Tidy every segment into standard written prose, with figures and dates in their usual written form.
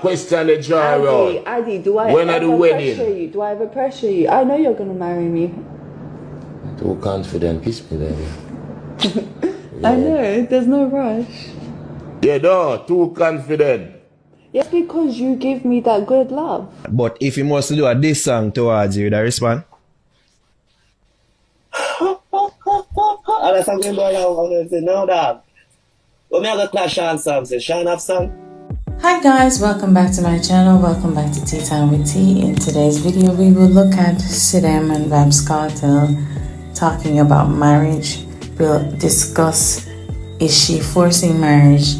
question the jar out. Addy, do I when ever the wedding? pressure you? Do I ever pressure you? I know you're gonna marry me. Too confident, kiss me baby. I know, there's no rush. Yeah, no, too confident. It's because you give me that good love. But if he must do a diss song towards you, that respond? That's something going on. No, dog. But me have a clash on song. Say, Sean have song. Hi guys, welcome back to my channel. Welcome back to Tea Time with Tea. In today's video, we will look at Sidem and Vybz Kartel talking about marriage. We'll discuss, is she forcing marriage?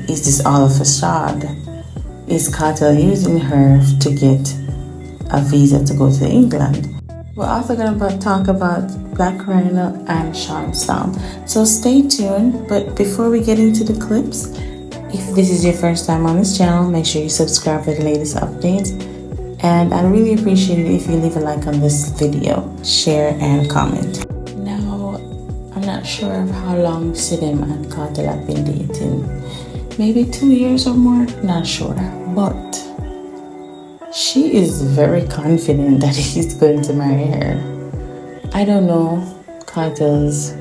Is this all a facade? Is Kartel using her to get a visa to go to England? We're also going to talk about Black Rhino and Sean Stomp. So stay tuned. But before we get into the clips, if this is your first time on this channel, make sure you subscribe for the latest updates. And I'd really appreciate it if you leave a like on this video, share, and comment. Now, I'm not sure of how long Sidem and Kartel have been dating. Maybe 2 years or more, not sure. But she is very confident that he's going to marry her. I don't know Kartel's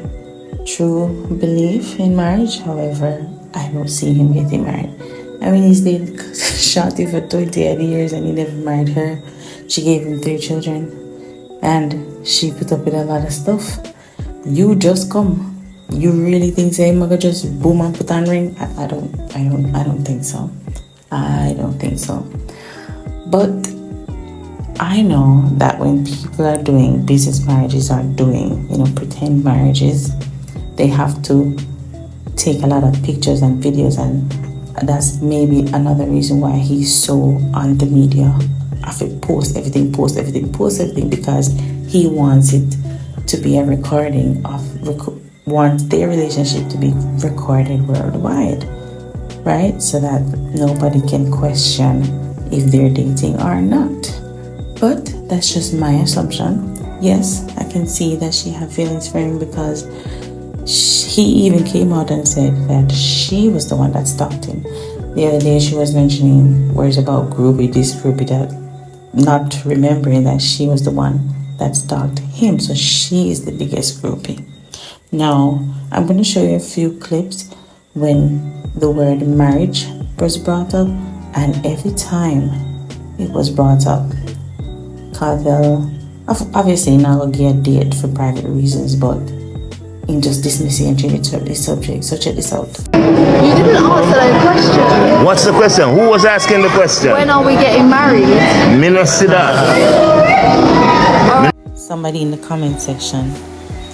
true belief in marriage. However, I don't see him getting married. I mean, he's dated Shotty for 28 years and he never married her. She gave him 3 children and she put up with a lot of stuff. You just come. You really think say I'm gonna just boom and put on ring? I don't think so. I don't think so. But I know that when people are doing business marriages or doing, pretend marriages, they have to take a lot of pictures and videos, and that's maybe another reason why he's so on the media. I feel post everything, because he wants it to be a recording of wants their relationship to be recorded worldwide, right? So that nobody can question if they're dating or not. But that's just my assumption. Yes, I can see that she had feelings for him because he even came out and said that she was the one that stalked him. The other day she was mentioning words about groupie, this groupie, that, not remembering that she was the one that stalked him. So she is the biggest groupie. Now, I'm going to show you a few clips when the word marriage was brought up, and every time it was brought up, Kartel obviously not going to get a date for private reasons, but in just dismissing and treating it to this subject. So check this out. You didn't answer that question. What's the question? Who was asking the question? When are we getting married? Me not see that. Somebody in the comment section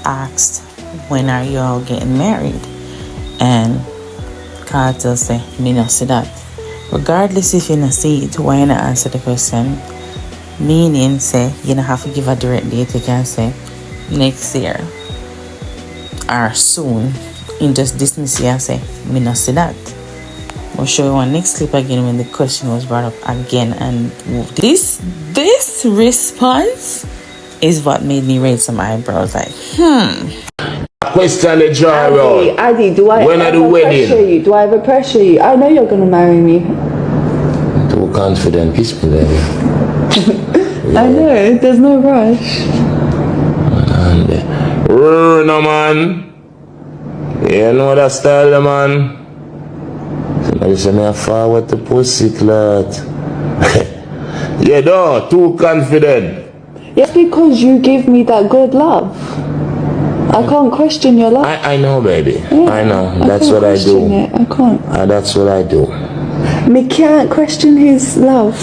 asked, when are you all getting married? And Kartel say, me not see that. Regardless if you not see it, why not answer the question? Meaning, say, you don't have to give a direct date. You can say next year or soon. In just dismiss it and say, me not see that. We'll show you one next clip again when the question was brought up again. And this response is what made me raise some eyebrows, like, Question the jar out. Addy, do I when ever the wedding? pressure you? Do I ever pressure you? I know you're gonna marry me. Too confident, kiss me baby. I know, there's no rush. And no man. You know that style, man. Somebody say me a forward to pussy clot. Yeah, no, too confident. It's because you give me that good love. I can't question your love. I know, baby. Yeah, I know. That's what I do. I can't. That's what I do. Me can't question his love.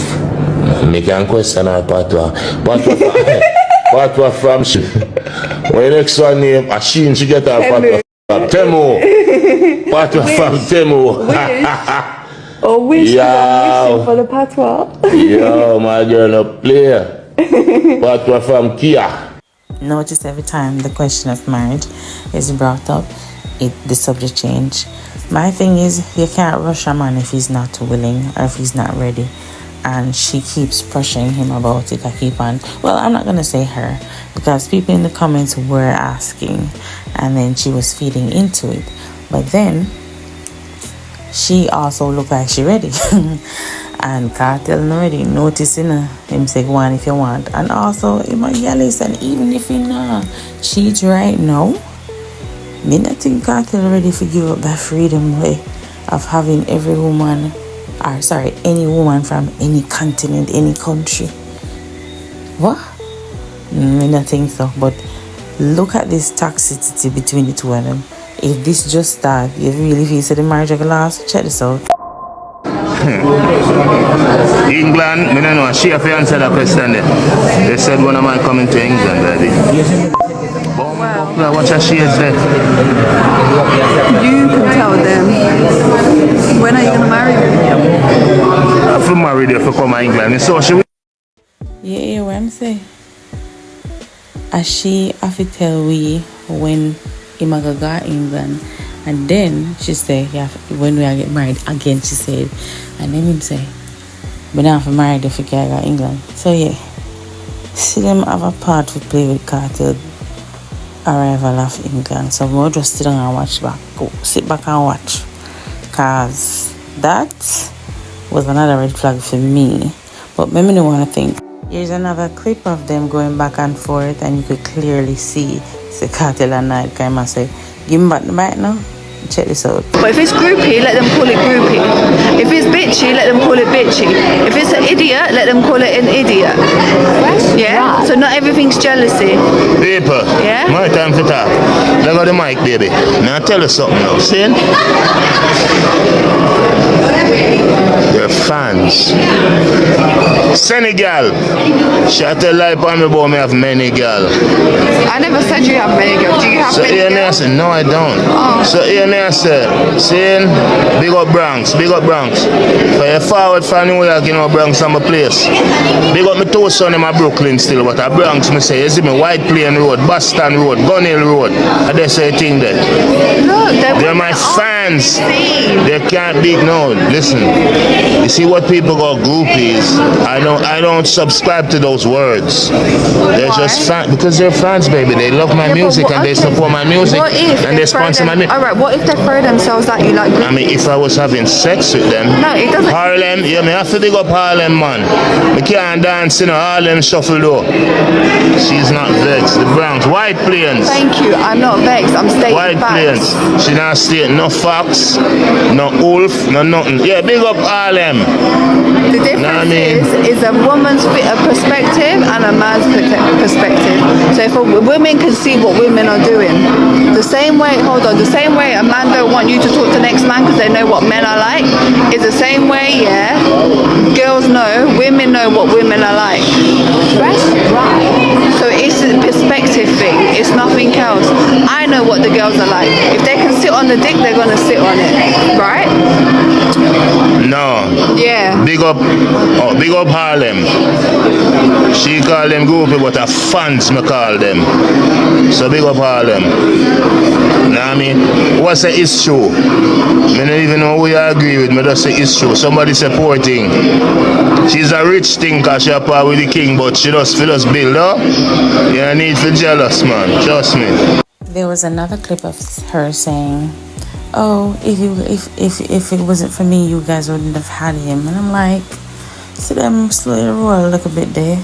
Me can question her patwa. Patwa from when next one name, she get her patwa from Temu. Patwa from Temu. Or wish I'm wishing for the patwa. Yo, my girl, no player. Patwa from Kia. Notice every time the question of marriage is brought up, the subject change. My thing is, you can't rush a man if he's not willing or if he's not ready. And she keeps pressuring him about it. Well, I'm not going to say her, because people in the comments were asking, and then she was feeding into it. But then she also looked like she ready. And Cartel already noticing him say go on if you want. And also him a jealous, and even if he not cheat right now, me not think Cartel ready to give up that freedom way of having every woman, or sorry, any woman from any continent, any country. What? Me not think so. But look at this toxicity between the two of them. If this just start, you really feel so the marriage will last? Check this out. England, I don't know, she a fiance that question there. They said when am I coming to England, daddy? Wow. What's her shades there? You can tell them. When are you going to marry me? I'm from married if I come to England. So she Yeah, what I'm saying. As she have to tell we when him a go England, and then she say, yeah, when we get married again, she said, and then him say, but now for married if we can go England. So yeah, see them have a part to play with Cartel arrival of England. So we'll just sit down and watch back. Go sit back and watch, cause that was another red flag for me. But maybe don't want to think. Here's another clip of them going back and forth, and you could clearly see the Cartel and Night kind of say, give him back the mic now. Check this out. But if it's groupie, let them call it groupie. If it's bitchy, let them call it bitchy. If it's an idiot, let them call it an idiot. Yeah? So not everything's jealousy. Paper. Yeah? My time for talk. Let go the mic, baby. Now tell us something now. See? Your fans. Senegal. She tell lie on me about me have many girl. I never said you have many girls. Do you have So many here I girls? say, no I don't. Oh. So here I say, saying, big up Bronx, big up Bronx. For you forward from New York, you know Bronx I'm a place. Big up my two son in my Brooklyn still, but at Bronx me say, you see me White Plain Road, Boston Road, Gun Hill Road. I just say a thing there. Look, They're my fans. They can't beat no. Listen, you see what people call groupies. I don't subscribe to those words. They're just fans because they're fans, baby. They love my music and they support my music and they sponsor my music. Alright, what if they throw themselves at you like groupies? I mean, if I was having sex with them, No, it doesn't. Harlem, yeah, me have to dig up Harlem, man. Me can't dance in a Harlem shuffle though. She's not vexed. The Bronx, White Plains. Thank you, I'm not vexed, I'm stating White facts. Plains. She not state no fox, no wolf, no nothing. Yeah, big up Harlem. The difference Know what I mean? is a woman's perspective and a man's perspective. So if women can see what women are doing, the same way, the same way a man don't want you to talk to the next man because they know what men are like, is the same way, yeah, girls know, women know what women are like. So it's a perspective thing, it's nothing else. I know what the girls are like. If they can sit on the dick, they're gonna sit on it, right? No. Yeah. Big up Harlem. She call them groupie, but her fans me call them. So big up Harlem. Know what I mean? What's the issue? I don't even know who you agree with. Me just say it's true. Somebody supporting. She's a rich thinker. She a part with the king, but she just feel us build up. You don't need to jealous, man. Trust me. There was another clip of her saying, oh, if it wasn't for me, you guys wouldn't have had him. And I'm like, see them slowly roll a little bit there.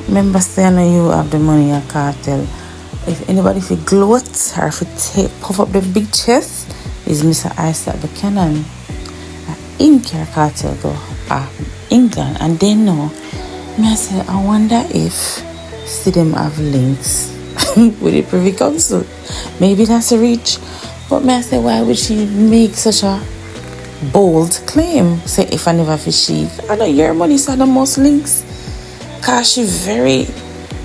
Remember saying you have the money at Cartel. If anybody if gloat or if puff up the big chest, is Mr. Isaac Buchanan. In Cartel go England, and they know. Me I say, I wonder if Sidem have links with the Privy Council. Maybe that's a reach. But me I say, why would she make such a bold claim? Say, if I never fishy, I know your money saw the most links. Cause she very,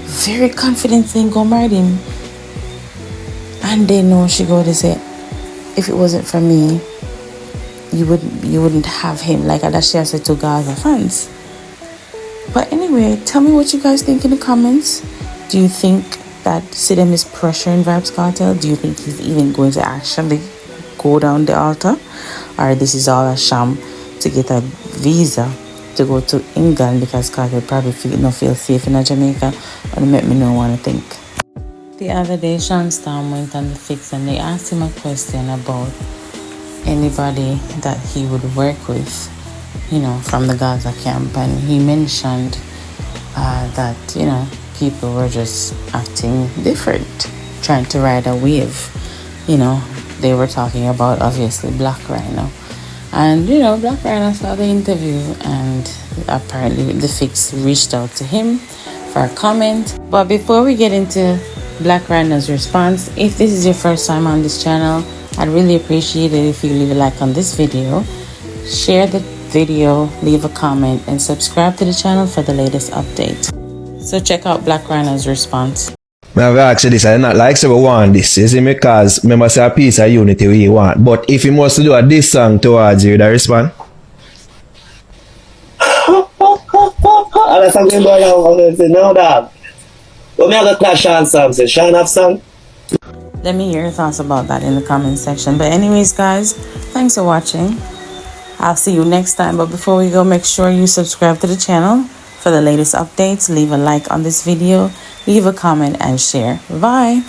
very confident in go marry him. And they know she go to say, if it wasn't for me, you wouldn't have him. Like that she has said to Gaza fans. But anyway, tell me what you guys think in the comments. Do you think that Sidem is pressuring Vybz Kartel? Do you think he's even going to actually go down the altar? Or this is all a sham to get a visa to go to England because Kartel probably feel safe in Jamaica? And make me know what I think. The other day, Sean Storm went on the Fix and they asked him a question about anybody that he would work with from the Gaza camp, and he mentioned that people were just acting different, trying to ride a wave. They were talking about obviously Black Rhino, and Black Rhino saw the interview, and apparently the Fix reached out to him for a comment. But before we get into Black Rhino's response, if this is your first time on this channel, I'd really appreciate it if you leave a like on this video, share the video, leave a comment, and subscribe to the channel for the latest updates. So check out Black Rhino's response. I have asked you this, I not like say we want this, you see me, because remember say a piece of unity we want. But if you must do a diss song towards you, that respond? Unless I'm going to go around say, no, dog. But me have a clash on Sam say, Sean have song? Let me hear your thoughts about that in the comment section. But anyways, guys, thanks for watching. I'll see you next time. But before we go, make sure you subscribe to the channel for the latest updates. Leave a like on this video, leave a comment, and share. Bye.